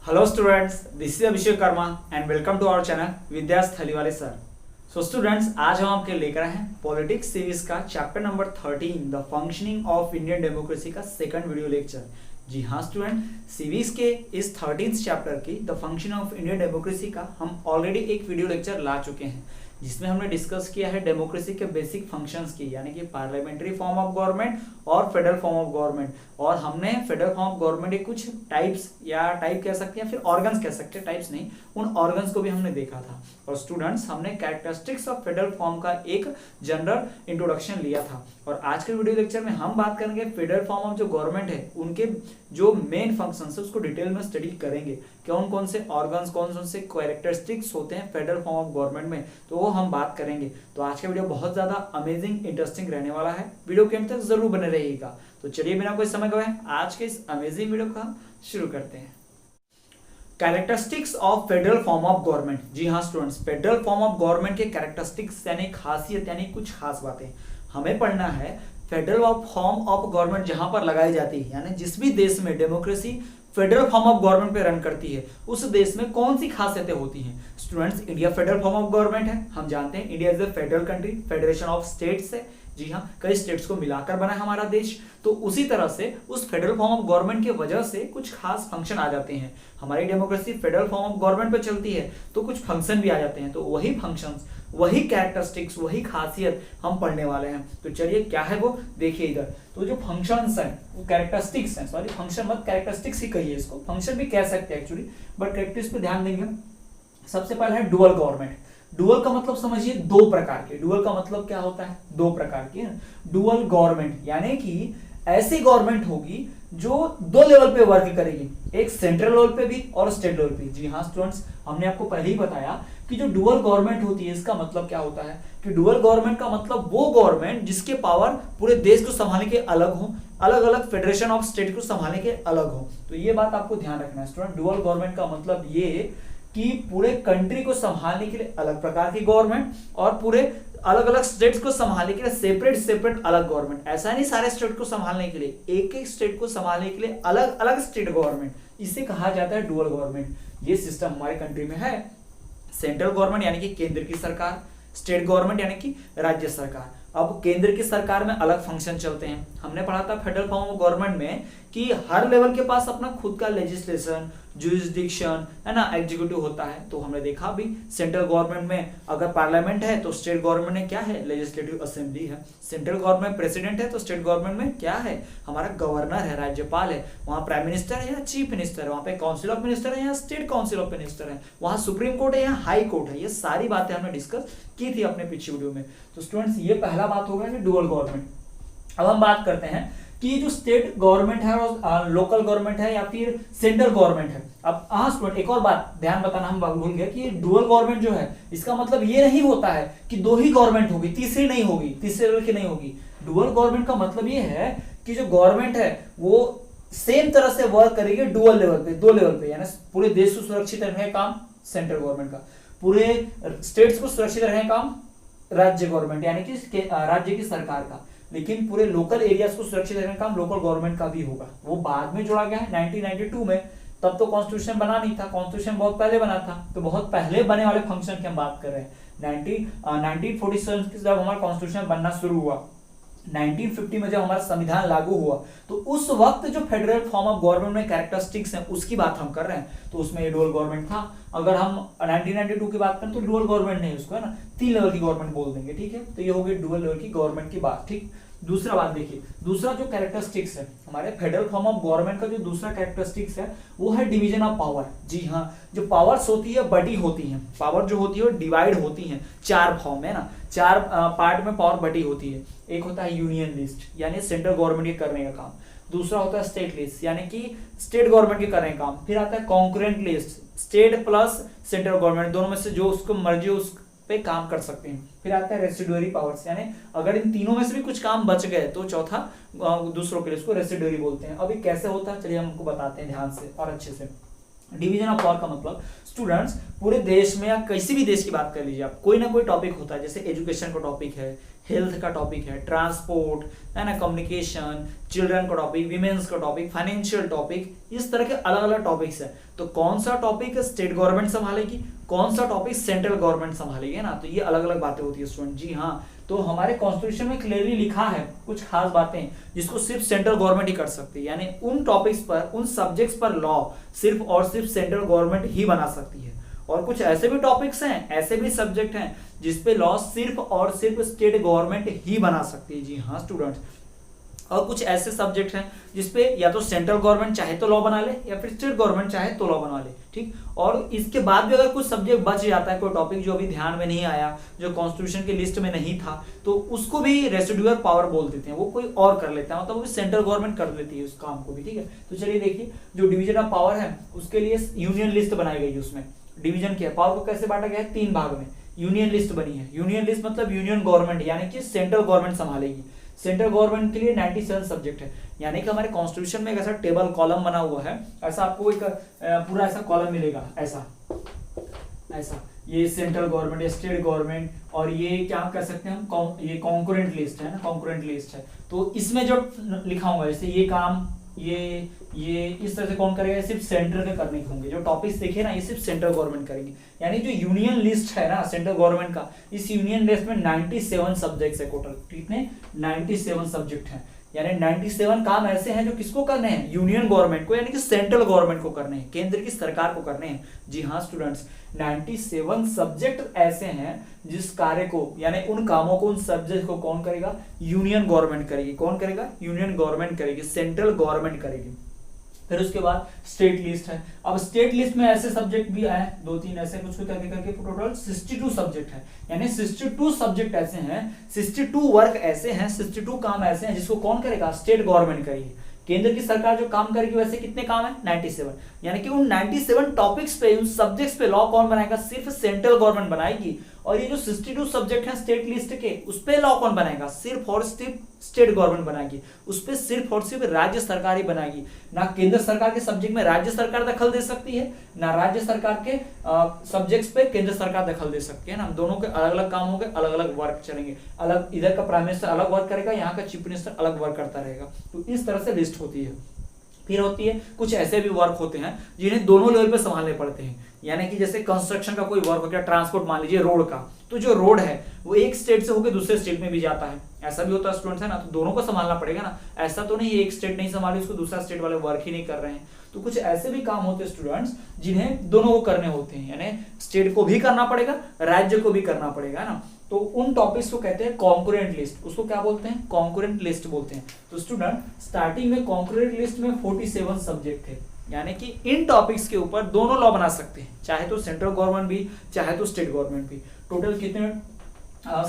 Hello students, this is Abhishek Karma and welcome to our channel विद्यास थलीवाले sir. So students, आज हम आपके लेकर आए हैं पॉलिटिक्स सीरीज का chapter number 13 the functioning of Indian democracy का सेकंड वीडियो लेक्चर। जी हाँ स्टूडेंट, सीरीज के इस 13th चैप्टर की the functioning of Indian democracy का हम ऑलरेडी एक वीडियो लेक्चर ला चुके हैं, जिसमें हमने डिस्कस किया है डेमोक्रेसी के बेसिक फंक्शंस की, यानी कि पार्लियामेंट्री फॉर्म ऑफ गवर्नमेंट और फेडरल फॉर्म ऑफ गवर्नमेंट। और हमने फेडरल फॉर्म ऑफ गवर्नमेंट के कुछ टाइप्स या टाइप कह सकते हैं, फिर ऑर्गन्स कह सकते हैं, टाइप्स नहीं, उन ऑर्गन्स को भी हमने देखा था। और स्टूडेंट्स, हमने कैरेक्टरिस्टिक्स ऑफ फेडरल फॉर्म का एक जनरल इंट्रोडक्शन लिया था। और आज के वीडियो लेक्चर में हम बात करेंगे फेडरल फॉर्म ऑफ जो गवर्नमेंट है उनके जो मेन फंक्शंस है उसको डिटेल में स्टडी करेंगे, कौन कौन से ऑर्गन्स, कौन कौन से कैरेक्टरिस्टिक्स होते हैं फेडरल फॉर्म ऑफ गवर्नमेंट में, तो वो हम बात करेंगे। तो आज का वीडियो बहुत ज्यादा अमेजिंग इंटरेस्टिंग रहने वाला है, वीडियो के अंत तक जरूर बने रहिएगा। तो चलिए बिना कोई समय गवाए आज के इस अमेजिंग वीडियो को हम शुरू करते हैं। Characteristics of federal form of government. जी हाँ students, federal form of government के कैरेक्टरिस्टिक्स यानी खासियत यानी कुछ खास बातें हमें पढ़ना है। फेडरल फॉर्म ऑफ गवर्नमेंट जहां पर लगाई जाती है, यानी जिस भी देश में democracy federal form of government पे रन करती है उस देश में कौन सी खासियतें होती हैं। Students, India federal form of government है, हम जानते हैं India is a federal country, federation of states है। जी हाँ, कई स्टेट्स को मिलाकर बना है हमारा देश। तो उसी तरह से उस फेडरल फॉर्म ऑफ गवर्नमेंट की वजह से कुछ खास फंक्शन आ जाते हैं। हमारी democracy federal form of government पे चलती है तो कुछ फंक्शन भी आ जाते हैं। तो वही फंक्शंस, वही कैरेक्टरिस्टिक्स, वही खासियत हम पढ़ने वाले हैं। तो चलिए क्या है वो देखिए इधर। तो जो फंक्शंस हैं वो कैरेक्टरिस्टिक्स हैं, सॉरी फंक्शन मत कैरेक्टरिस्टिक्स ही कहिए इसको, फंक्शन भी कह सकते हैं एक्चुअली, बट कैरेक्टरिस्टिक्स पे ध्यान देंगे। सबसे पहले है डुअल गवर्नमेंट। डुअल का मतलब समझिए दो प्रकार के। डुअल का मतलब क्या होता है? दो प्रकार के। डुअल गवर्नमेंट यानी कि ऐसी गवर्नमेंट होगी जो दो लेवल पे वर्क करेगी, एक सेंट्रल लेवल पे भी और स्टेट लेवल पे। जी हाँ स्टूडेंट्स, हमने आपको पहले ही बताया कि जो डुअल गवर्नमेंट होती है इसका मतलब क्या होता है कि डुअल गवर्नमेंट का मतलब वो गवर्नमेंट जिसके पावर पूरे देश को संभालने के अलग हो, अलग अलग फेडरेशन ऑफ स्टेट को संभालने के अलग हो। तो ये बात आपको ध्यान रखना है स्टूडेंट। डुअल गवर्नमेंट का मतलब ये कि पूरे कंट्री को संभालने के लिए अलग प्रकार की गवर्नमेंट और पूरे अलग अलग स्टेट्स को संभालने के लिए सेपरेट सेपरेट अलग गवर्नमेंट। ऐसा नहीं सारे स्टेट को संभालने के लिए, एक एक स्टेट को संभालने के लिए अलग अलग स्टेट गवर्नमेंट, इसे कहा जाता है डुअल गवर्नमेंट। ये सिस्टम हमारे कंट्री में है। सेंट्रल गवर्नमेंट यानी कि केंद्र की सरकार, स्टेट गवर्नमेंट यानी कि राज्य सरकार। अब केंद्र की सरकार में अलग फंक्शन चलते हैं। हमने पढ़ा था फेडरल फॉर्म ऑफ गवर्नमेंट में कि हर लेवल के पास अपना खुद का लेजिस्लेशन, जुरिस्डिक्शन है ना, एग्जीक्यूटिव होता है। तो हमने देखा भी सेंट्रल गवर्नमेंट में अगर पार्लियामेंट है तो स्टेट गवर्नमेंट में क्या है? लेजिस्लेटिव असेंबली है। सेंट्रल गवर्नमेंट प्रेसिडेंट है तो स्टेट गवर्नमेंट में क्या है? हमारा गवर्नर है, राज्यपाल है। वहां प्राइम मिनिस्टर है या चीफ मिनिस्टर है, वहां पे काउंसिल ऑफ मिनिस्टर है या स्टेट काउंसिल ऑफ मिनिस्टर है, वहां सुप्रीम कोर्ट है या हाई कोर्ट है। ये सारी बातें हमने डिस्कस की थी अपने पिछले वीडियो में। तो स्टूडेंट्स, ये पहला बात हो गया कि डुअल गवर्नमेंट। अब हम बात करते हैं कि ये जो स्टेट गवर्नमेंट है और लोकल गवर्नमेंट है या फिर सेंट्रल गवर्नमेंट है। अब हाँ स्टूडेंट, एक और बात ध्यान बताना हम भूल गए कि डुअल गवर्नमेंट जो है इसका मतलब ये नहीं होता है कि दो ही गवर्नमेंट होगी, तीसरी नहीं होगी, तीसरे लेवल की नहीं होगी। डुअल गवर्नमेंट का मतलब ये है कि जो गवर्नमेंट है वो सेम तरह से वर्क करेगी डुअल लेवल पे, दो लेवल पे, यानी पूरे देश को सुरक्षित रखने का काम सेंट्रल गवर्नमेंट का, पूरे स्टेट्स को सुरक्षित रखने का काम राज्य गवर्नमेंट यानी कि राज्य की सरकार का, लेकिन पूरे लोकल एरियाज को सुरक्षित रखने का काम लोकल गवर्नमेंट का भी होगा। वो बाद में जोड़ा गया है 1992 में, तब तो कॉन्स्टिट्यूशन बना नहीं था, कॉन्स्टिट्यूशन बहुत पहले बना था। तो बहुत पहले बने वाले फंक्शन की हम बात कर रहे हैं। 1947 जब हमारा कॉन्स्टिट्यूशन बनना शुरू हुआ, 1950 में जब हमारा संविधान लागू हुआ, तो उस वक्त जो फेडरल फॉर्म ऑफ गवर्नमेंट में कैरेक्टरिस्टिक्स हैं उसकी बात हम कर रहे हैं। तो उसमें ये डुअल गवर्नमेंट था। अगर हम 1992 की बात करें तो डुअल गवर्नमेंट नहीं, उसको है ना तीन लेवल की गवर्नमेंट बोल देंगे, ठीक है। तो ये हो गई डुअल लेवल की गवर्नमेंट की बात, ठीक। दूसरा बात देखिए, दूसरा जो कैरेक्टरिस्टिक्स है हमारे फेडरल फॉर्म ऑफ गवर्नमेंट का, जो दूसरा कैरेक्टरिस्टिक्स है वो है डिवीजन ऑफ पावर। जी हाँ, जो पावर्स होती है बटी होती हैं, पावर जो होती है वो डिवाइड होती हैं, चार फॉर्म है ना, चार पार्ट में पावर बटी होती है। एक होता है यूनियन लिस्ट यानी सेंट्रल गवर्नमेंट के करने का काम, दूसरा होता है स्टेट लिस्ट यानी कि स्टेट गवर्नमेंट के करने का काम, फिर आता है concurrent list, state plus central government दोनों में से जो उसको मर्जी उस पे काम कर सकते हैं, फिर आता है रेसिडुअरी पावर्स यानी अगर इन तीनों में से भी कुछ काम बच गए तो चौथा दूसरों के लिए, उसको रेसिडुअरी बोलते हैं। अभी कैसे होता है चलिए हमको बताते हैं ध्यान से और अच्छे से। डिवीजन ऑफ पावर का मतलब स्टूडेंट्स पूरे देश में या किसी भी देश की बात कर लीजिए आप, कोई ना कोई टॉपिक होता है, जैसे एजुकेशन का टॉपिक है, हेल्थ का टॉपिक है, ट्रांसपोर्ट है ना, कम्युनिकेशन, चिल्ड्रन का टॉपिक, विमेन्स का टॉपिक, फाइनेंशियल टॉपिक, इस तरह के अलग अलग टॉपिक्स है। तो कौन सा टॉपिक स्टेट गवर्नमेंट संभालेगी, कौन सा टॉपिक सेंट्रल गवर्नमेंट संभालेगी ना, तो ये अलग अलग बातें होती है स्टूडेंट। जी हाँ, तो हमारे कॉन्स्टिट्यूशन में क्लियरली लिखा है कुछ खास बातें जिसको सिर्फ सेंट्रल गवर्नमेंट ही कर सकती है, यानी उन टॉपिक्स पर, उन सब्जेक्ट्स पर लॉ सिर्फ और सिर्फ सेंट्रल गवर्नमेंट ही बना सकती है। और कुछ ऐसे भी टॉपिक्स हैं, ऐसे भी सब्जेक्ट हैं जिसपे लॉ सिर्फ और सिर्फ स्टेट गवर्नमेंट ही बना सकती है। जी हाँ स्टूडेंट्स, और कुछ ऐसे सब्जेक्ट हैं जिसपे या तो सेंट्रल गवर्नमेंट चाहे तो लॉ बना ले या फिर स्टेट गवर्नमेंट चाहे तो लॉ बना ले, ठीक। और इसके बाद भी अगर कुछ सब्जेक्ट बच जाता है, कोई टॉपिक जो अभी ध्यान में नहीं आया, जो कॉन्स्टिट्यूशन की लिस्ट में नहीं था, तो उसको भी रेसिडुअल पावर बोल देते हैं, वो कोई और कर लेता है, मतलब वो भी सेंट्रल गवर्नमेंट कर लेती है उस काम को भी, ठीक है। तो चलिए देखिए, जो डिवीजन ऑफ पावर है उसके लिए यूनियन लिस्ट बनाई गई है। उसमें डिवीजन किया, पावर को कैसे बांटा गया है, 3 भाग में यूनियन लिस्ट बनी है। यूनियन लिस्ट मतलब यूनियन गवर्नमेंट, यानी कि सेंट्रल गवर्नमेंट संभालेगी। सेंट्रल गवर्नमेंट के लिए 97 सब्जेक्ट है, यानी कि हमारे कॉन्स्टिट्यूशन में एक ऐसा टेबल कॉलम बना हुआ है, ऐसा आपको एक पूरा ऐसा कॉलम मिलेगा, ऐसा ऐसा, ये सेंट्रल गवर्नमेंट, स्टेट गवर्नमेंट, और ये क्या कह सकते हैं हम, ये कॉन्करेंट लिस्ट है ना, कॉन्करेंट लिस्ट है। तो इसमें जो लिखा हुआ है, जैसे ये काम ये इस तरह से कौन करेगा, सिर्फ सेंटर के करने के होंगे। जो टॉपिक्स देखे ना, ये सिर्फ सेंट्रल गवर्नमेंट करेंगे। यानी जो यूनियन लिस्ट है ना सेंट्रल गवर्नमेंट का, इस यूनियन लिस्ट में 97 सब्जेक्ट्स है टोटल, कितने, 97 सब्जेक्ट हैं। यानी 97 काम ऐसे हैं जो किसको करने हैं, यूनियन गवर्नमेंट को, यानी कि सेंट्रल गवर्नमेंट को करने हैं, केंद्र की सरकार को करने हैं। जी हाँ स्टूडेंट्स, 97 सब्जेक्ट ऐसे हैं जिस कार्य को, यानी उन कामों को, उन सब्जेक्ट को कौन करेगा, यूनियन गवर्नमेंट करेगी। कौन करेगा, यूनियन गवर्नमेंट करेगी, सेंट्रल गवर्नमेंट करेगी। फिर उसके बाद स्टेट लिस्ट है। अब स्टेट लिस्ट में ऐसे सब्जेक्ट भी आए 2-3 ऐसे कुछ करके करके टोटल 62 सब्जेक्ट है। यानी 62 सब्जेक्ट ऐसे हैं, 62 वर्क ऐसे हैं, 62 काम ऐसे हैं जिसको कौन करेगा, स्टेट गवर्नमेंट करेगी। केंद्र की सरकार जो काम करेगी वैसे कितने काम है, 97। यानी कि उन 97 टॉपिक्स पे, उन सब्जेक्ट्स पे लॉ कौन बनाएगा, सिर्फ सेंट्रल गवर्नमेंट बनाएगी। और ये जो 62 सब्जेक्ट हैं स्टेट लिस्ट के, उस पे लॉ कौन बनाएगा, सिर्फ और सिर्फ स्टेट गवर्नमेंट बनाएगी। उस पे सिर्फ और सिर्फ राज्य सरकार ही बनाएगी। ना केंद्र सरकार के सब्जेक्ट में राज्य सरकार दखल दे सकती है, ना राज्य सरकार के सब्जेक्ट्स पे केंद्र सरकार दखल दे सकती है ना। दोनों के अलग अलग काम होंगे, अलग अलग वर्क चलेंगे। अलग इधर का प्राइम मिनिस्टर अलग वर्क करेगा, यहाँ का चीफ मिनिस्टर अलग वर्क करता रहेगा। तो इस तरह से लिस्ट होती है। फिर होती है कुछ ऐसे भी वर्क होते हैं जिन्हें दोनों लेवल पे संभालने पड़ते हैं। यानी कि जैसे कंस्ट्रक्शन का कोई वर्क हो गया, ट्रांसपोर्ट मान लीजिए रोड का, तो जो रोड है वो एक स्टेट से होकर दूसरे स्टेट में भी जाता है, ऐसा भी होता है स्टूडेंट्स, है ना। तो दोनों को संभालना पड़ेगा ना, ऐसा तो नहीं एक स्टेट नहीं संभाली उसको दूसरा स्टेट वाले वर्क ही नहीं कर रहे हैं। तो कुछ ऐसे भी काम होते हैं स्टूडेंट्स जिन्हें दोनों को करने होते हैं, यानी स्टेट को भी करना पड़ेगा, राज्य को भी करना पड़ेगा, है ना। तो उन टॉपिक्स को कहते हैं कॉन्करेंट लिस्ट। उसको क्या बोलते हैं, कॉन्करेंट लिस्ट बोलते हैं। तो स्टूडेंट स्टार्टिंग में कॉन्करेंट लिस्ट में 47 सब्जेक्ट थे, यानी कि इन टॉपिक्स के ऊपर दोनों लॉ बना सकते हैं, चाहे तो सेंट्रल गवर्नमेंट भी चाहे तो स्टेट गवर्नमेंट भी। टोटल कितने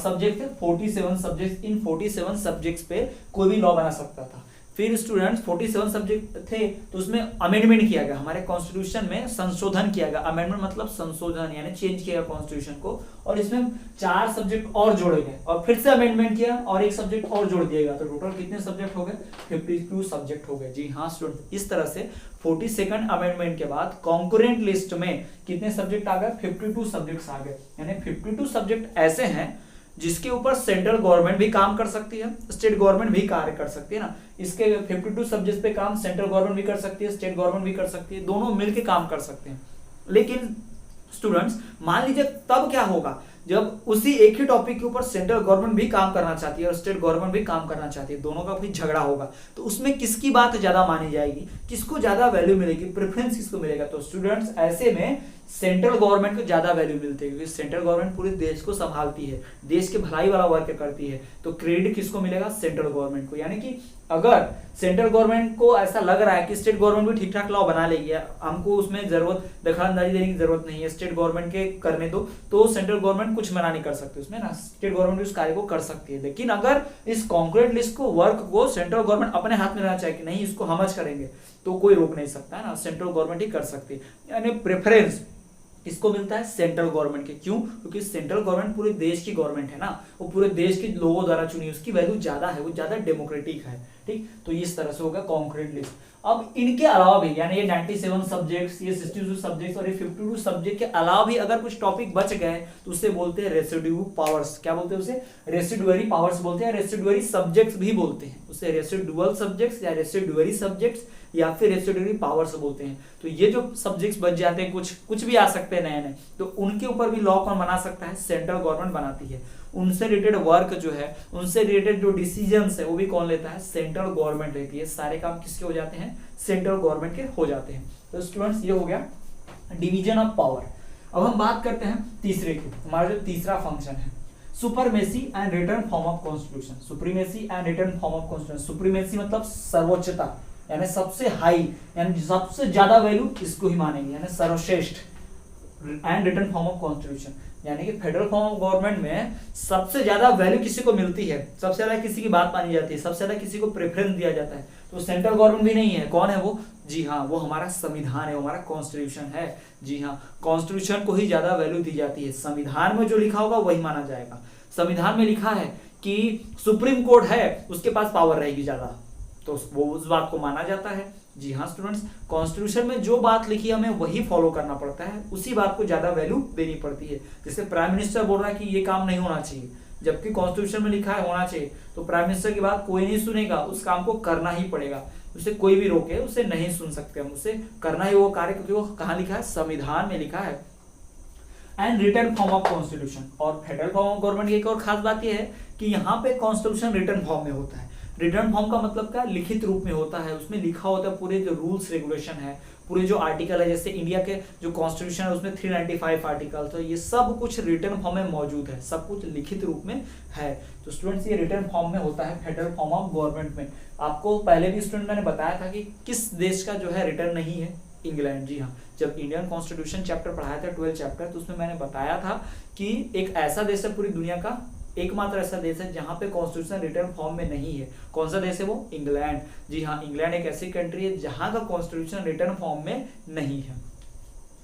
सब्जेक्ट थे, 47 सब्जेक्ट। इन 47 सब्जेक्ट्स पे कोई भी लॉ बना सकता था। फिर स्टूडेंट्स 47 सब्जेक्ट थे तो उसमें अमेंडमेंट किया गया, हमारे कॉन्स्टिट्यूशन में संशोधन किया गया। अमेंडमेंट मतलब संशोधन, यानी चेंज किया गया कॉन्स्टिट्यूशन को, और इसमें 4 सब्जेक्ट और जोड़े गए और फिर से अमेंडमेंट किया और एक सब्जेक्ट और जोड़ दिया गया। तो टोटल कितने सब्जेक्ट हो गए, 52 सब्जेक्ट हो गए। जी हाँ स्टूडेंट, इस तरह से 42nd अमेंडमेंट के बाद कॉन्करेंट लिस्ट में कितने सब्जेक्ट आ गए, 52 सब्जेक्ट्स आ गए। यानी 52 सब्जेक्ट ऐसे हैं जिसके ऊपर सेंट्रल गवर्नमेंट भी काम कर सकती है, स्टेट गवर्नमेंट भी कार्य कर सकती है ना। इसके 52 सब्जेक्ट पे काम सेंट्रल गवर्नमेंट भी कर सकती है, स्टेट गवर्नमेंट भी कर सकती है, दोनों मिलकर काम कर सकते हैं। लेकिन स्टूडेंट्स मान लीजिए तब क्या होगा जब उसी एक ही टॉपिक के ऊपर सेंट्रल गवर्नमेंट भी काम करना चाहती है और स्टेट गवर्नमेंट भी काम करना चाहती है, दोनों का कोई झगड़ा होगा। तो उसमें किसकी बात ज्यादा मानी जाएगी, किसको ज्यादा वैल्यू मिलेगी, प्रेफरेंस किसको मिलेगा। तो स्टूडेंट्स ऐसे में सेंट्रल गवर्नमेंट को ज्यादा वैल्यू मिलती है, क्योंकि सेंट्रल गवर्नमेंट पूरे देश को संभालती है, देश के भलाई वाला वर्क करती है। तो क्रेडिट किसको मिलेगा, सेंट्रल गवर्नमेंट को। यानी कि अगर सेंट्रल गवर्नमेंट को ऐसा लग रहा है कि स्टेट गवर्नमेंट भी ठीक ठाक लॉ बना लेगी, हमको उसमें जरूरत दखलंदाजी देने की जरूरत नहीं है, स्टेट गवर्नमेंट के करने दो, तो सेंट्रल गवर्नमेंट कुछ मना नहीं कर सकती उसमें ना, स्टेट गवर्नमेंट उस कार्य को कर सकती है। लेकिन अगर इस कॉन्क्रीट लिस्ट को, वर्क को सेंट्रल गवर्नमेंट अपने हाथ में रहना चाहिए कि नहीं इसको हम करेंगे, तो कोई रोक नहीं सकता है ना, सेंट्रल गवर्नमेंट ही कर सकती है। यानी प्रेफरेंस किसको मिलता है? सेंट्रल गवर्नमेंट के। क्यों? क्योंकि सेंट्रल गवर्नमेंट पूरे देश की गवर्नमेंट है ना, वो पूरे देश के लोगों द्वारा चुनी, उसकी वैल्यू ज्यादा है, वो ज्यादा डेमोक्रेटिक है। ठीक, तो इस तरह से होगा कॉन्क्रीट लिस्ट। अब इनके अलावा भी, यानी ये 97 सब्जेक्ट्स, ये 62 सब्जेक्ट्स और ये 52 सब्जेक्ट के अलावा भी अगर कुछ टॉपिक बच गए तो उसे बोलते हैं रेसिड्यू पावर्स। क्या बोलते हैं उसे? रेसिडुअरी पावर्स बोलते हैं, रेसिडुअरी सब्जेक्ट्स भी बोलते हैं उसे, रेसिडुअल सब्जेक्ट्स या रेसिडुअरी सब्जेक्ट्स या फिर रेसिडुअरी पावर्स बोलते हैं। तो ये जो सब्जेक्ट्स बच जाते हैं, कुछ भी आ सकते हैं नए नए, तो उनके ऊपर भी लॉ कौन बना सकता है? सेंट्रल गवर्नमेंट बनाती है। उनसे रिलेटेड वर्क जो है, उनसे रिलेटेड जो डिसीजंस है, वो भी कौन लेता है? सेंट्रल गवर्नमेंट लेती है। सारे काम किसके हो जाते हैं? सेंट्रल गवर्नमेंट के हो जाते हैं। तो स्टूडेंट्स ये हो गया डिवीजन ऑफ पावर। अब हम बात करते हैं तीसरे की। हमारा जो तीसरा फंक्शन है, supremacy and return form of constitution. Supremacy and return form of constitution. Supremacy मतलब सर्वोच्चता, यानी सबसे हाई, यानी सबसे ज्यादा वैल्यू इसको ही मानेंगे, यानी सर्वश्रेष्ठ। And return form of constitution, यानी कि फेडरल फॉर्म ऑफ गवर्नमेंट में सबसे ज्यादा वैल्यू किसी को मिलती है, सबसे ज्यादा किसी की बात मानी जाती है, सबसे ज्यादा किसी को प्रेफरेंस दिया जाता है। तो सेंट्रल गवर्नमेंट भी नहीं है, कौन है वो? जी हाँ, वो हमारा संविधान है, वो हमारा कॉन्स्टिट्यूशन है। जी हाँ, कॉन्स्टिट्यूशन को ही ज्यादा वैल्यू दी जाती है। संविधान में जो लिखा होगा वही माना जाएगा। संविधान में लिखा है कि सुप्रीम कोर्ट है, उसके पास पावर रहेगी ज्यादा, तो वो उस बात को माना जाता है। जी हाँ स्टूडेंट्स, कॉन्स्टिट्यूशन में जो बात लिखी है हमें वही फॉलो करना पड़ता है, उसी बात को ज्यादा वैल्यू देनी पड़ती है। जैसे प्राइम मिनिस्टर बोल रहा है कि ये काम नहीं होना चाहिए, जबकि कॉन्स्टिट्यूशन में लिखा है होना चाहिए, तो प्राइम मिनिस्टर की बात कोई नहीं सुनेगा, उस काम को करना ही पड़ेगा। उसे कोई भी रोके उसे नहीं सुन सकते हम, उसे करना ही वो कार्य, क्योंकि वो कहाँ लिखा है? संविधान में लिखा है। And return form of constitution. और फेडरल फॉर्म ऑफ गवर्नमेंट की एक और खास बात यह है कि यहाँ पे कॉन्स्टिट्यूशन रिटर्न फॉर्म में होता है। रिटर्न फॉर्म का मतलब क्या? लिखित रूप में होता है, उसमें लिखा होता है पूरे जो रूल्स रेगुलेशन है, पूरे जो आर्टिकल है, जैसे इंडिया के जो कॉन्स्टिट्यूशन है उसमें 395 आर्टिकल, तो ये सब कुछ रिटर्न फॉर्म में मौजूद है, सब कुछ लिखित रूप में है। तो स्टूडेंट्स ये रिटर्न फॉर्म में होता है फेडरल फॉर्म ऑफ गवर्नमेंट में। आपको पहले भी स्टूडेंट मैंने बताया था कि किस देश का जो है रिटर्न नहीं है? इंग्लैंड। जी हाँ, जब इंडियन कॉन्स्टिट्यूशन चैप्टर पढ़ाया था 12 चैप्टर, तो उसमें मैंने बताया था कि एक ऐसा देश है पूरी दुनिया का, एकमात्र ऐसा देश है जहां पे कॉन्स्टिट्यूशन रिटर्न फॉर्म में नहीं है। कौन सा देश है वो? इंग्लैंड। जी हाँ, इंग्लैंड एक ऐसी कंट्री है जहां का कॉन्स्टिट्यूशन रिटर्न फॉर्म में नहीं है।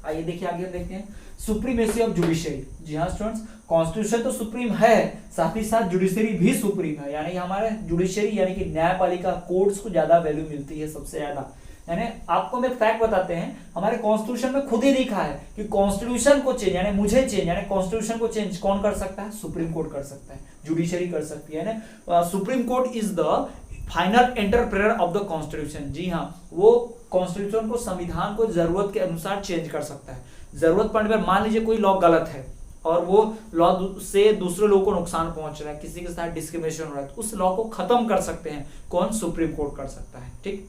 आइए देखिए, आगे देखते हैं सुप्रीमेसी ऑफ जुडिशरी। जी हाँ स्टूडेंट्स, कॉन्स्टिट्यूशन तो सुप्रीम है, साथ ही साथ जुडिशरी भी सुप्रीम है, यानी हमारे जुडिशरी यानी कि न्यायपालिका कोर्ट्स को ज्यादा वैल्यू मिलती है, सबसे ज्यादा। यानी आपको हम एक फैक्ट बताते हैं, हमारे कॉन्स्टिट्यूशन में खुद ही लिखा है कि कॉन्स्टिट्यूशन को चेंज, यानी मुझे चेंज, यानी कॉन्स्टिट्यूशन को चेंज कौन कर सकता है? सुप्रीम कोर्ट कर सकता है, जुडिशरी कर सकती है ना। Supreme court is the final interpreter of the constitution. जी हाँ, वो कॉन्स्टिट्यूशन को, संविधान को जरूरत के अनुसार चेंज कर सकता है। जरूरत पड़ने पर मान लीजिए कोई लॉ गलत है और वो लॉ से दूसरे लोगों को नुकसान पहुंच रहा है, किसी के साथ डिस्क्रिमिनेशन हो रहा है, तो उस लॉ को खत्म कर सकते हैं कौन? सुप्रीम कोर्ट कर सकता है। ठीक,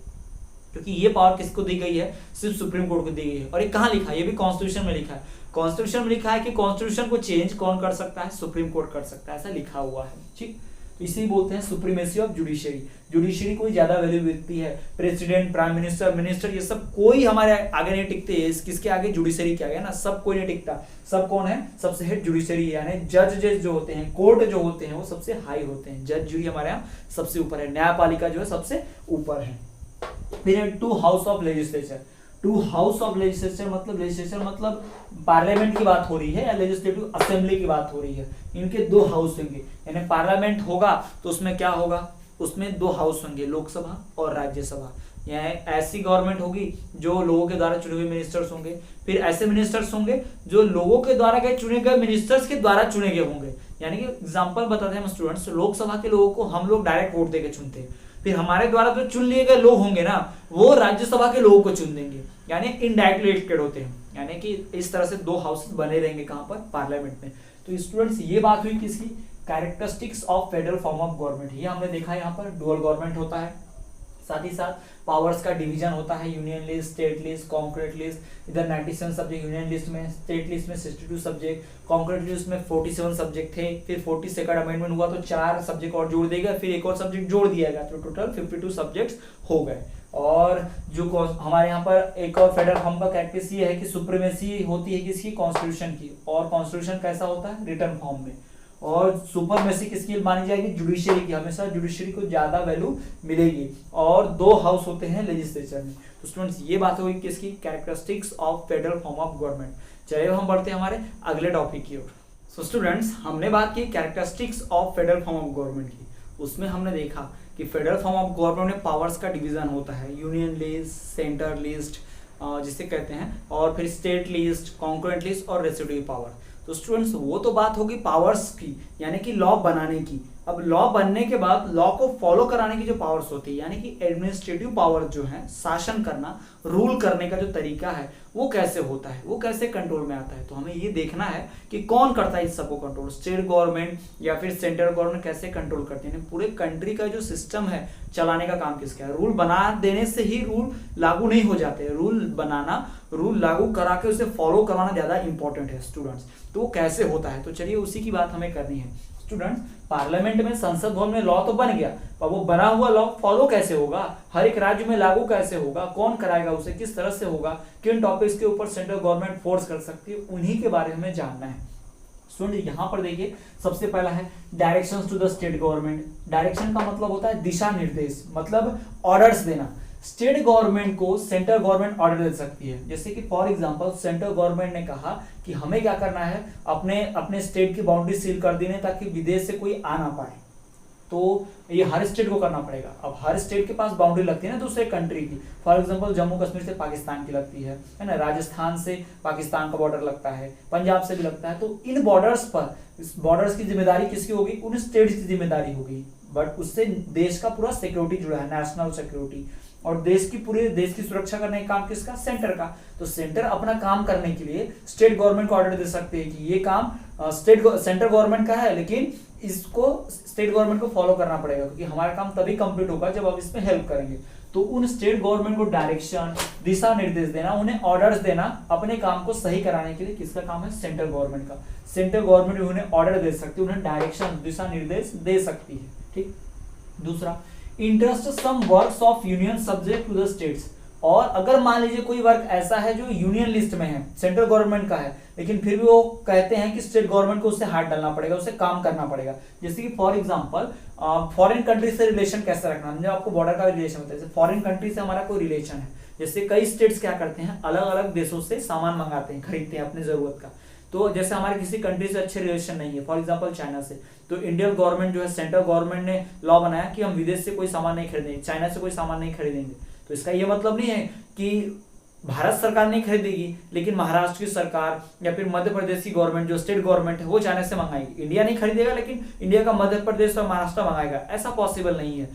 क्योंकि ये पावर किसको दी गई है? सिर्फ सुप्रीम कोर्ट को दी गई है। और ये कहाँ लिखा है? ये भी कॉन्स्टिट्यूशन में लिखा है। कॉन्स्टिट्यूशन में लिखा है कि कॉन्स्टिट्यूशन को चेंज कौन कर सकता है? सुप्रीम कोर्ट कर सकता है, ऐसा लिखा हुआ है। ठीक, तो इसे बोलते हैं सुप्रीमेसी ऑफ जुडिशरी। जुडिशरी को ज्यादा वैल्यू मिलती है। प्रेसिडेंट, प्राइम मिनिस्टर, मिनिस्टर, ये सब कोई हमारे आगे नहीं टिकते। किसके आगे? जुडिशरी के आगे ना, सब कोई नहीं टिकता। सब कौन है? सबसे हेड जुडिशरी, यानी जज जो होते हैं, कोर्ट जो होते हैं, वो सबसे हाई होते हैं। जज जूरी हमारे यहाँ सबसे ऊपर है, न्यायपालिका जो है सबसे ऊपर है। फिर two house of legislature. Two house of legislature मतलब पार्लियामेंट की बात हो रही है या लेजिस्लेटिव असेंबली की बात हो रही है। इनके दो हाउस होंगे, यानी पार्लियामेंट होगा तो उसमें क्या होगा? उसमें दो हाउस होंगे, लोकसभा और राज्यसभा। यानी ऐसी गवर्नमेंट होगी जो लोगों के द्वारा चुने हुए मिनिस्टर्स होंगे, फिर ऐसे मिनिस्टर्स होंगे जो लोगों के द्वारा चुने गए मिनिस्टर्स के द्वारा चुने गए होंगे। यानी कि एग्जांपल बताते हैं हम स्टूडेंट्स, लोकसभा के लोगों को हम लोग डायरेक्ट वोट देके चुनते हैं, फिर हमारे द्वारा जो चुन लिए गए लोग होंगे ना, वो राज्यसभा के लोगों को चुन देंगे, यानी इनडायरेक्टली इलेक्टेड होते हैं। यानी कि इस तरह से दो हाउसेस बने रहेंगे कहां पर? पार्लियामेंट में। तो स्टूडेंट्स ये बात हुई किसकी? Characteristics of federal form of government. ये हमने देखा यहाँ पर डुअल गवर्नमेंट होता है, साथ ही साथ पावर्स का डिवीजन होता है, union list, state list, concrete list. इधर 97 सब्जेक्ट यूनियन लिस्ट में, स्टेट लिस्ट में 62 सब्जेक्ट, कॉन्क्रीट लिस्ट में 47 सब्जेक्ट थे। फिर 42nd अमेंडमेंट हुआ तो 4 सब्जेक्ट और जोड़ देगा, फिर एक और सब्जेक्ट जोड़ दिया गया, तो टोटल 52 सब्जेक्ट्स हो गए। और जो हमारे यहाँ पर एक और फेडरल फॉर्म का कैरेक्टरिस्टिक ये है कि सुप्रीमेसी होती है किसकी? कॉन्स्टिट्यूशन की। और कॉन्स्टिट्यूशन कैसा होता है? रिटर्न फॉर्म में। और सुपरमेसी किसकी मानी जाएगी, जुडिशियरी की, हमेशा जुडिशियरी को ज्यादा वैल्यू मिलेगी। और 2 हाउस होते हैं लेजिस्लेचर में। तो स्टूडेंट्स ये बात होगी किसकी, characteristics of federal form of government. चलिए हम बढ़ते हैं हमारे अगले टॉपिक की ओर। सो स्टूडेंट्स हमने बात की characteristics of federal form of government की। उसमें हमने देखा कि फेडरल फॉर्म ऑफ गवर्नमेंट में पावर्स का डिवीजन होता है, यूनियन लिस्ट, सेंटर लिस्ट जिसे कहते हैं, और फिर स्टेट लिस्ट, कॉन्करेंट लिस्ट और रेसिड्यू पावर। तो स्टूडेंट्स वो तो बात होगी पावर्स की, यानी कि लॉ बनाने की। अब लॉ बनने के बाद लॉ को फॉलो कराने की जो पावर्स होती है, यानी कि एडमिनिस्ट्रेटिव पावर जो है, शासन करना, रूल करने का जो तरीका है वो कैसे होता है, वो कैसे कंट्रोल में आता है। तो हमें ये देखना है कि कौन करता है इस सबको कंट्रोल, स्टेट गवर्नमेंट या फिर सेंट्रल गवर्नमेंट कैसे कंट्रोल करते हैं। पूरे कंट्री का जो सिस्टम है चलाने का काम किसका है। रूल बना देने से ही रूल लागू नहीं हो जाते, रूल बनाना, रूल लागू करा के उसे फॉलो करवाना ज्यादा इंपॉर्टेंट है स्टूडेंट्स। तो वो कैसे होता है, तो चलिए उसी की बात हमें करनी है स्टूडेंट्स। पार्लियामेंट में, संसद भवन में लॉ तो बन गया, पर वो बना हुआ लॉ फॉलो कैसे होगा, हर एक राज्य में लागू कैसे होगा, कौन कराएगा उसे, किस तरह से होगा, किन टॉपिक्स के ऊपर सेंट्रल गवर्नमेंट फोर्स कर सकती है, उन्हीं के बारे में जानना है स्टूडेंट। यहाँ पर देखिए सबसे पहला है directions to the state government. Direction का मतलब होता है दिशा निर्देश, मतलब ऑर्डर्स देना। स्टेट गवर्नमेंट को सेंट्रल गवर्नमेंट ऑर्डर दे सकती है। जैसे कि फॉर एग्जांपल सेंट्रल गवर्नमेंट ने कहा कि हमें क्या करना है, अपने स्टेट की बाउंड्री सील कर देने ताकि विदेश से कोई आ ना पाए। तो ये हर स्टेट को करना पड़ेगा। अब हर स्टेट के पास बाउंड्री लगती है ना दूसरे कंट्री की। फॉर एग्जांपल जम्मू कश्मीर से पाकिस्तान की लगती है ना, राजस्थान से पाकिस्तान का बॉर्डर लगता है, पंजाब से भी लगता है। तो इन बॉर्डर्स पर, इस बॉर्डर्स की जिम्मेदारी किसकी होगी, उन स्टेट्स की जिम्मेदारी होगी। बट उससे देश का पूरा सिक्योरिटी जुड़ा है, नेशनल सिक्योरिटी, और पूरे देश की सुरक्षा करने का काम किसका, सेंटर का। तो सेंटर अपना काम करने के लिए स्टेट गवर्नमेंट को ऑर्डर दे सकते हैं कि ये काम सेंट्रल गवर्नमेंट का है, लेकिन इसको स्टेट गवर्नमेंट को फॉलो करना पड़ेगा, क्योंकि हमारा काम तभी कंप्लीट होगा जब आप इसमें हेल्प करेंगे। तो उन स्टेट गवर्नमेंट को डायरेक्शन, दिशा निर्देश देना, उन्हें ऑर्डर्स देना अपने काम को सही कराने के लिए किसका काम है, सेंट्रल गवर्नमेंट का। सेंट्रल गवर्नमेंट उन्हें ऑर्डर दे सकती है, उन्हें डायरेक्शन, दिशा निर्देश दे सकती है। ठीक। दूसरा, entrust some works of union subject to the states. और अगर मान लीजिए कोई वर्क ऐसा है जो यूनियन लिस्ट में है, सेंट्रल गवर्नमेंट का है, लेकिन फिर भी वो कहते हैं कि स्टेट गवर्नमेंट को उससे हाथ डालना पड़ेगा, उससे काम करना पड़ेगा। जैसे कि फॉर एग्जांपल फॉरेन कंट्री से रिलेशन कैसे रखना, जब आपको बॉर्डर का रिलेशन होता है, जैसे फॉरेन कंट्री से हमारा कोई रिलेशन है, जैसे कई स्टेट्स क्या करते हैं, अलग अलग देशों से सामान मंगाते हैं, खरीदते हैं अपनी जरूरत का। तो जैसे हमारे किसी कंट्री से अच्छे रिलेशन नहीं है, फॉर एग्जांपल चाइना से, तो इंडियन गवर्नमेंट जो है, सेंट्रल गवर्नमेंट ने लॉ बनाया कि हम विदेश से कोई सामान नहीं खरीदेंगे, चाइना से कोई सामान नहीं खरीदेंगे। तो इसका ये मतलब नहीं है कि भारत सरकार नहीं खरीदेगी, लेकिन महाराष्ट्र की सरकार या फिर मध्य प्रदेश की गवर्नमेंट, जो स्टेट गवर्नमेंट है, वो चाइना से मंगाएगी। इंडिया नहीं खरीदेगा, लेकिन इंडिया का मध्य प्रदेश और महाराष्ट्र मंगाएगा, ऐसा पॉसिबल नहीं है।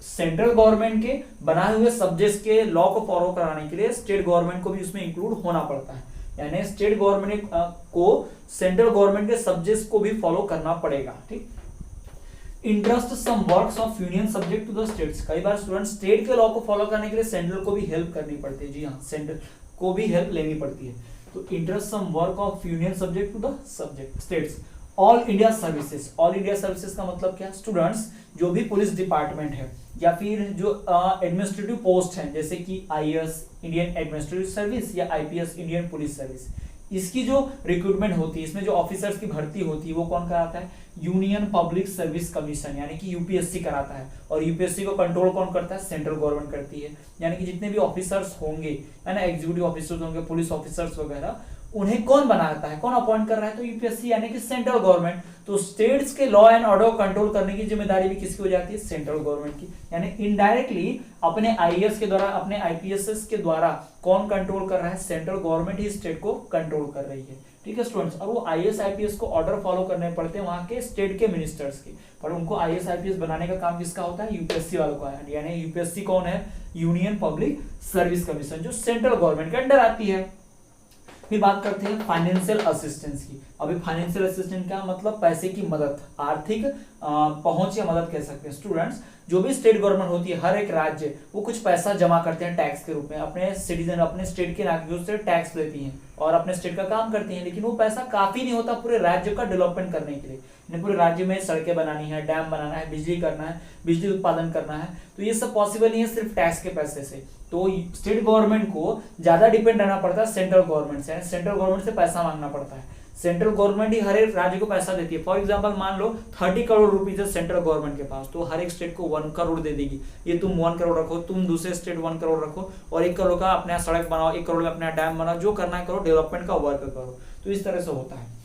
सेंट्रल गवर्नमेंट के बनाए हुए सब्जेक्ट्स के लॉ को फॉलो कराने के लिए स्टेट गवर्नमेंट को भी उसमें इंक्लूड होना पड़ता है, यानी स्टेट गवर्नमेंट को सेंट्रल गवर्नमेंट के सब्जेक्ट्स को भी फॉलो करना पड़ेगा। ठीक। Entrust some works of union subject to the states. कई बार स्टूडेंट स्टेट के लॉ को फॉलो करने के लिए सेंट्रल को भी हेल्प करनी पड़ती है। जी हाँ, सेंट्रल को भी हेल्प लेनी पड़ती है। तो entrust some work of union subject to the subject states. All India services. All India services का मतलब क्या, स्टूडेंट्स जो भी पुलिस डिपार्टमेंट है या फिर जो एडमिनिस्ट्रेटिव पोस्ट है, जैसे कि आईएएस इंडियन एडमिनिस्ट्रेटिव सर्विस या आईपीएस इंडियन पुलिस सर्विस, इसकी जो रिक्रूटमेंट होती है, इसमें जो ऑफिसर्स की भर्ती होती है, वो कौन कराता है, यूनियन पब्लिक सर्विस कमीशन यानी कि यूपीएससी कराता है। और यूपीएससी को कंट्रोल कौन करता है, सेंट्रल गवर्नमेंट करती है। यानी कि जितने भी ऑफिसर्स होंगे, है ना, एग्जीक्यूटिव ऑफिसर्स होंगे, पुलिस ऑफिसर्स वगैरह, उन्हें कौन बनाता है, कौन अपॉइंट कर रहा है, तो यूपीएससी यानी कि सेंट्रल गवर्नमेंट। तो स्टेट्स के लॉ एंड ऑर्डर को कंट्रोल करने की जिम्मेदारी भी किसकी हो जाती है, सेंट्रल गवर्नमेंट की। यानी इनडायरेक्टली अपने आईएएस के द्वारा, अपने आईपीएस के द्वारा कौन कंट्रोल कर रहा है, सेंट्रल गवर्नमेंट ही स्टेट को कंट्रोल कर रही है। ठीक है स्टूडेंट्स। और वो आईएएस आईपीएस को ऑर्डर फॉलो करने पड़ते हैं वहां के स्टेट के मिनिस्टर्स के, पर उनको आईएएस आईपीएस बनाने का काम किसका होता है, यूपीएससी वालों का है। यानी यूपीएससी कौन है, यूनियन पब्लिक सर्विस कमीशन, जो सेंट्रल गवर्नमेंट के अंडर आती है। फिर बात करते हैं फाइनेंशियल असिस्टेंस की। अभी फाइनेंशियल असिस्टेंस का मतलब पैसे की मदद, आर्थिक पहुंच या मदद कह सकते हैं। स्टूडेंट्स जो भी स्टेट गवर्नमेंट होती है, हर एक राज्य वो कुछ पैसा जमा करते हैं टैक्स के रूप में, अपने सिटीजन, अपने स्टेट के नागरिकों से टैक्स लेती हैं और अपने स्टेट का काम करती हैं। लेकिन वो पैसा काफी नहीं होता पूरे राज्य का डेवलपमेंट करने के लिए। पूरे राज्य में सड़कें बनानी है, डैम बनाना है, बिजली करना है, बिजली उत्पादन करना है, तो ये सब पॉसिबल नहीं है सिर्फ टैक्स के पैसे से। तो स्टेट गवर्नमेंट को ज्यादा डिपेंड रहना पड़ता है सेंट्रल गवर्नमेंट से, सेंट्रल गवर्नमेंट से पैसा मांगना पड़ता है। सेंट्रल गवर्नमेंट ही हर एक राज्य को पैसा देती है। फॉर एग्जांपल मान लो 30 करोड़ रुपीज है सेंट्रल गवर्नमेंट के पास, तो हर एक स्टेट को 1 करोड़ दे देगी। ये तुम 1 करोड़ रखो, तुम दूसरे स्टेट 1 करोड़ रखो, और 1 करोड़ का अपना सड़क बनाओ, 1 करोड़ में अपना डैम बनाओ, जो करना है करो, डेवलपमेंट का वर्क करो। तो इस तरह से होता है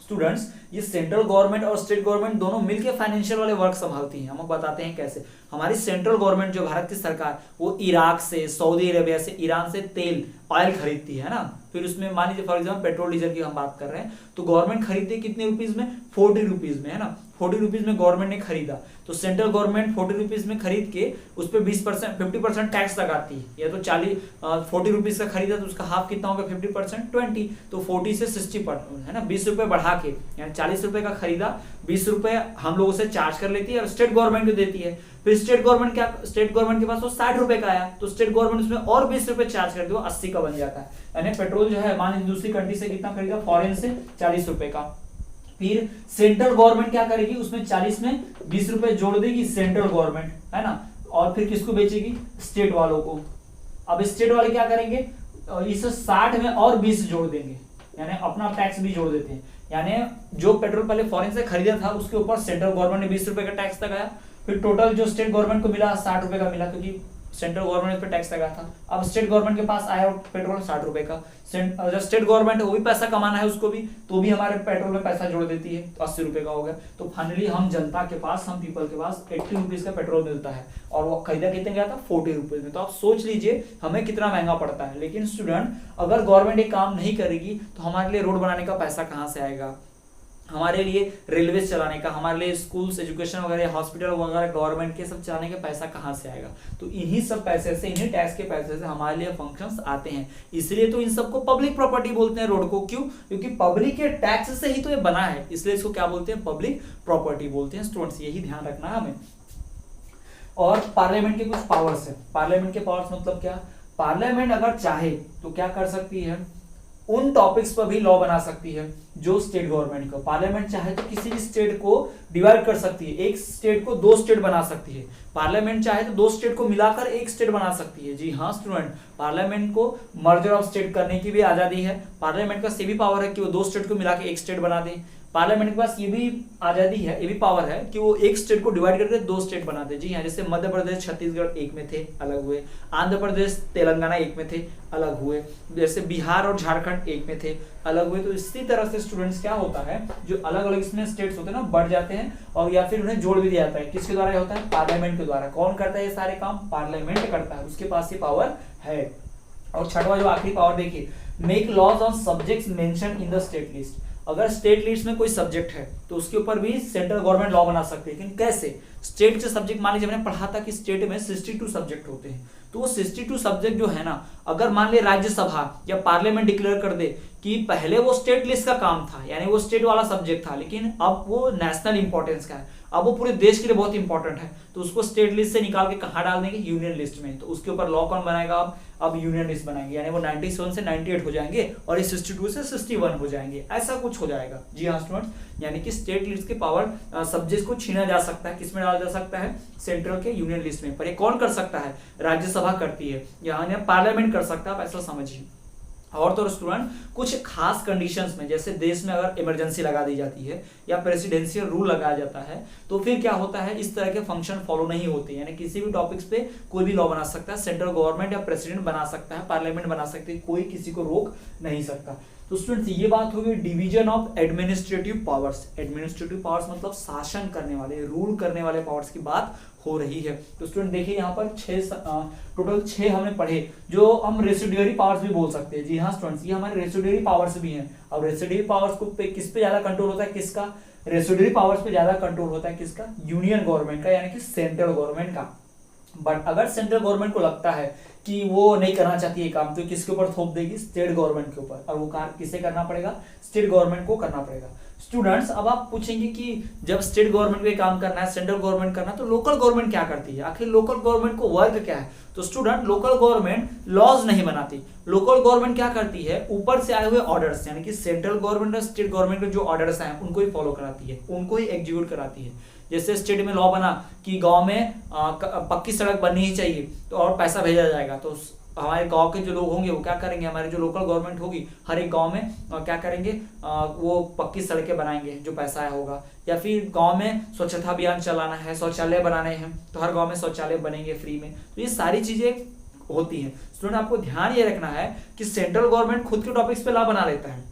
स्टूडेंट्स। ये सेंट्रल गवर्नमेंट और स्टेट गवर्नमेंट दोनों मिलकर फाइनेंशियल वाले वर्क संभालती हैं। हम बताते हैं कैसे। हमारी सेंट्रल गवर्नमेंट जो भारत की सरकार, वो इराक से, सऊदी अरेबिया से, ईरान से तेल ऑयल खरीदती है ना। फिर उसमें मान लीजिए फॉर एग्जाम्पल पेट्रोल डीजल की हम बात कर रहे हैं, तो गवर्नमेंट खरीदती है कितने रुपीज में, 40 रुपीज में, है ना। 40 रुपीज में गवर्नमेंट ने खरीदा, तो सेंट्रल गवर्नमेंट 40 रुपीज में खरीद के उस पर 20% 50% टैक्स लगाती है। या तो 40 रुपीज का खरीदा तो उसका हाफ कितना होगा, 50% 20, तो 40 से 60%, है ना, 20 रुपए बढ़ा के, यानी 40 रुपए का खरीदा, 20 रुपए हम लोगों से चार्ज कर लेती है और स्टेट गवर्नमेंट को देती है। फिर स्टेट गवर्नमेंट के पास वो 60 रुपए का आया, तो स्टेट गवर्नमेंट उसमें और 20 रुपए चार्ज कर दो, 80 का बन जाता है। यानी पेट्रोल जो है मान लीजिए दूसरी कंट्री से कितना खरीदा, फॉरेन से 40 रुपए का। फिर सेंट्रल गवर्नमेंट क्या करेगी, उसमें 40 में 20 रुपए जोड़ देगी सेंट्रल गवर्नमेंट, है ना, और फिर किसको बेचेगी, स्टेट वालों को। अब स्टेट वाले क्या करेंगे, इस 60 में और 20 जोड़ देंगे, यानी अपना टैक्स भी जोड़ देते हैं। यानी जो पेट्रोल पहले फॉरेन से खरीदा था उसके ऊपर सेंट्रल गवर्नमेंट ने 20 रुपए का टैक्स लगाया, फिर टोटल जो स्टेट गवर्नमेंट को मिला 60 रुपए का मिला, क्योंकि सेंट्रल गवर्नमेंट पे टैक्स लगा था। अब स्टेट गवर्नमेंट के पास आया पेट्रोल 60 रुपए का, जब स्टेट गवर्नमेंट वो भी पैसा कमाना है उसको भी, तो भी हमारे पेट्रोल में पैसा जोड़ देती है, तो 80 रुपए का हो गया। तो फाइनली हम जनता के पास, हम पीपल के पास 80 रुपीज का पेट्रोल मिलता है, और वो खरीदा कितने गया था, 40 रुपीज में। तो आप सोच लीजिए हमें कितना महंगा पड़ता है। लेकिन स्टूडेंट, अगर गवर्नमेंट ये काम नहीं करेगी तो हमारे लिए रोड बनाने का पैसा कहाँ से आएगा, हमारे लिए रेलवे चलाने का, हमारे लिए स्कूल्स, एजुकेशन वगैरह, हॉस्पिटल वगैरह गवर्नमेंट के सब चलाने का पैसा कहाँ से आएगा। तो इन्हीं सब पैसे से, इन्हीं टैक्स के पैसे से हमारे लिए फंक्शंस आते हैं। इसलिए तो इन सबको पब्लिक प्रॉपर्टी बोलते हैं रोड को। क्यों? क्योंकि पब्लिक के टैक्स से ही तो ये बना है, इसलिए इसको क्या बोलते हैं, पब्लिक प्रॉपर्टी बोलते हैं। स्टूडेंट्स, यही ध्यान रखना है हमें। और पार्लियामेंट के कुछ पावर्स है। पार्लियामेंट के पावर्स मतलब क्या, पार्लियामेंट अगर चाहे तो क्या कर सकती है, उन टॉपिक्स पर भी लॉ बना सकती है जो स्टेट गवर्नमेंट को। पार्लियामेंट चाहे तो किसी भी स्टेट को डिवाइड कर सकती है, एक स्टेट को 2 स्टेट बना सकती है। पार्लियामेंट चाहे तो 2 स्टेट को मिलाकर एक स्टेट बना सकती है। जी हाँ स्टूडेंट, पार्लियामेंट को मर्जर ऑफ स्टेट करने की भी आजादी है। पार्लियामेंट का ये भी पावर है कि वो 2 स्टेट को मिला के एक स्टेट बना दे। पार्लियामेंट के पास ये भी आजादी है, ये भी पावर है कि वो एक स्टेट को डिवाइड करके 2 स्टेट बना दे। जी हाँ, जैसे मध्य प्रदेश, छत्तीसगढ़ एक में थे, अलग हुए। आंध्र प्रदेश, तेलंगाना एक में थे, अलग हुए। जैसे बिहार और झारखंड एक में थे, अलग हुए। तो इसी तरह से स्टूडेंट्स क्या होता है, जो अलग अलग इसमें स्टेट्स होते हैं ना, बढ़ जाते हैं, और या फिर उन्हें जोड़ भी दिया जाता है। किसके द्वारा होता है, पार्लियामेंट के द्वारा। कौन करता है ये सारे काम, पार्लियामेंट करता है, उसके पास ये पावर है। और छठवां जो आखिरी पावर देखिए, make laws on subjects mention in the state list. अगर स्टेट लिस्ट में कोई सब्जेक्ट है तो उसके ऊपर भी सेंट्रल गवर्नमेंट लॉ बना सकती है। लेकिन कैसे, स्टेट के सब्जेक्ट, मान लीजिए मैंने पढ़ा था कि स्टेट में 62 सब्जेक्ट होते हैं, तो वो 62 सब्जेक्ट जो है ना, अगर मान लिया राज्यसभा या पार्लियामेंट डिक्लेयर कर दे कि पहले वो स्टेट लिस्ट का काम था, यानी वो स्टेट वाला सब्जेक्ट था, लेकिन अब वो नेशनल इंपॉर्टेंस का है, अब वो पूरे देश के लिए बहुत इंपॉर्टेंट है, तो उसको स्टेट लिस्ट से निकाल के कहाँ डाल देंगे, यूनियन लिस्ट में। तो उसके ऊपर लॉ कौन बनाएगा, अब यूनियन लिस्ट बनाएंगे, यानी वो 97 से 98 हो जाएंगे और ये 62 से 61 हो जाएंगे, ऐसा कुछ हो जाएगा। जी हाँ स्टूडेंट्स, यानी कि स्टेट लिस्ट के पावर सब्जेक्ट को छीना जा सकता है, किसमें डाला जा सकता है, सेंट्रल के यूनियन लिस्ट में। पर ये कौन कर सकता है, राज्यसभा करती है, यानी पार्लियामेंट कर सकता है, आप ऐसा समझिए। और तो स्टूडेंट, कुछ खास कंडीशंस में, जैसे देश में अगर इमरजेंसी लगा दी जाती है या प्रेसिडेंशियल रूल लगाया जाता है, तो फिर क्या होता है, इस तरह के फंक्शन फॉलो नहीं होते, यानी किसी भी टॉपिक्स पे कोई भी लॉ बना सकता है, सेंट्रल गवर्नमेंट या प्रेसिडेंट बना सकता है, पार्लियामेंट बना सकती है, कोई किसी को रोक नहीं सकता। तो स्टूडेंट्स, ये बात होगी division of administrative powers. Administrative powers मतलब शासन करने वाले, रूल करने वाले पावर्स की बात हो रही है। तो स्टूडेंट देखिए यहाँ पर टोटल 6 हमने पढ़े, जो हम रेसिडुअरी पावर्स भी बोल सकते हैं। जी हाँ स्टूडेंट्स, ये हमारे रेसिडुअरी पावर्स भी हैं। अब रेसिडुअरी पावर्स को किस पे ज्यादा कंट्रोल होता है, किसका, रेसिडुअरी पावर्स पे ज्यादा कंट्रोल होता है किसका, यूनियन गवर्नमेंट का, यानी कि सेंट्रल गवर्नमेंट का। बट अगर सेंट्रल गवर्नमेंट को लगता है कि वो नहीं करना चाहती है काम, तो किसके ऊपर थोप देगी, स्टेट गवर्नमेंट के ऊपर, और वो काम किसे करना पड़ेगा, स्टेट गवर्नमेंट को करना पड़ेगा। स्टूडेंट्स, अब आप पूछेंगे कि जब स्टेट गवर्नमेंट को काम करना है, सेंट्रल गवर्नमेंट करना है, तो लोकल गवर्नमेंट क्या करती है, आखिर लोकल गवर्नमेंट को वर्क क्या है। तो स्टूडेंट, लोकल गवर्नमेंट लॉज नहीं बनाती, लोकल गवर्नमेंट क्या करती है, ऊपर से आए हुए ऑर्डर्स, यानी कि सेंट्रल गवर्नमेंट और स्टेट गवर्नमेंट के जो ऑर्डर्स हैं उनको ही फॉलो कराती है, उनको ही एग्जीक्यूट कराती है। जैसे स्टेट में लॉ बना कि गांव में पक्की सड़क बननी ही चाहिए, तो और पैसा भेजा जाएगा, तो हमारे गांव के जो लोग होंगे वो क्या करेंगे, हमारी जो लोकल गवर्नमेंट होगी हर एक गांव में क्या करेंगे, वो पक्की सड़कें बनाएंगे जो पैसा होगा, या फिर गांव में स्वच्छता अभियान चलाना है, शौचालय बनाने हैं तो हर गांव में शौचालय बनेंगे फ्री में। तो ये सारी चीजें होती हैं। स्टूडेंट आपको ध्यान ये रखना है कि सेंट्रल गवर्नमेंट खुद के टॉपिक्स पे लॉ बना लेता है,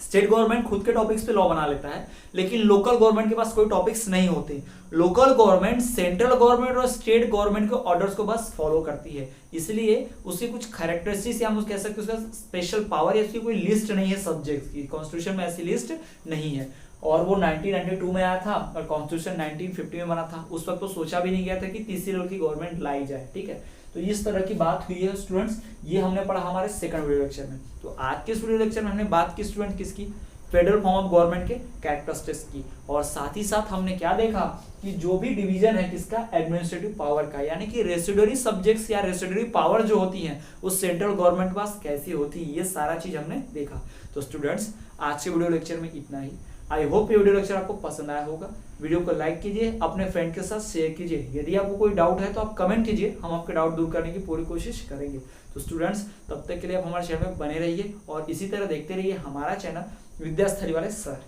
स्टेट गवर्नमेंट खुद के टॉपिक्स पे लॉ बना लेता है, लेकिन लोकल गवर्नमेंट के पास कोई टॉपिक्स नहीं होते। लोकल गवर्नमेंट सेंट्रल गवर्नमेंट और स्टेट गवर्नमेंट के ऑर्डर्स को बस फॉलो करती है, इसलिए उसकी कुछ कैरेक्टरिस्टिक्स या हम कह सकते हैं उसका स्पेशल पावर या उसकी कोई लिस्ट नहीं है सब्जेक्ट्स की, कॉन्स्टिट्यूशन में ऐसी लिस्ट नहीं है। और वो 1992 में आया था और कॉन्स्टिट्यूशन 1950 में बना था। उस वक्त तो सोचा भी नहीं गया था कि तीसरी लेवल की गवर्नमेंट लाई जाए, ठीक है। तो इस तरह की बात हुई है स्टूडेंट्स, ये हमने पढ़ा हमारे सेकंड वीडियो लेक्चर में। तो आज के वीडियो लेक्चर में हमने बात की स्टूडेंट किसकी, फेडरल फॉर्म ऑफ गवर्नमेंट के कैरेक्टरिस्टिक्स की, और साथ ही साथ हमने क्या देखा कि जो भी डिवीजन है किसका, एडमिनिस्ट्रेटिव पावर का, यानी कि रेसिडुअरी सब्जेक्ट्स या रेसिडुअरी पावर जो होती हैं उस सेंट्रल गवर्नमेंट के पास कैसी होती है, ये सारा चीज हमने देखा। तो स्टूडेंट्स आज के वीडियो लेक्चर में इतना ही। आई होप ये वीडियो लेक्चर आपको पसंद आया होगा। वीडियो को लाइक कीजिए, अपने फ्रेंड के साथ शेयर कीजिए। यदि आपको कोई डाउट है तो आप कमेंट कीजिए, हम आपके डाउट दूर करने की पूरी कोशिश करेंगे। तो स्टूडेंट्स तब तक के लिए आप हमारे चैनल में बने रहिए और इसी तरह देखते रहिए हमारा चैनल विद्यास्थली वाले सर।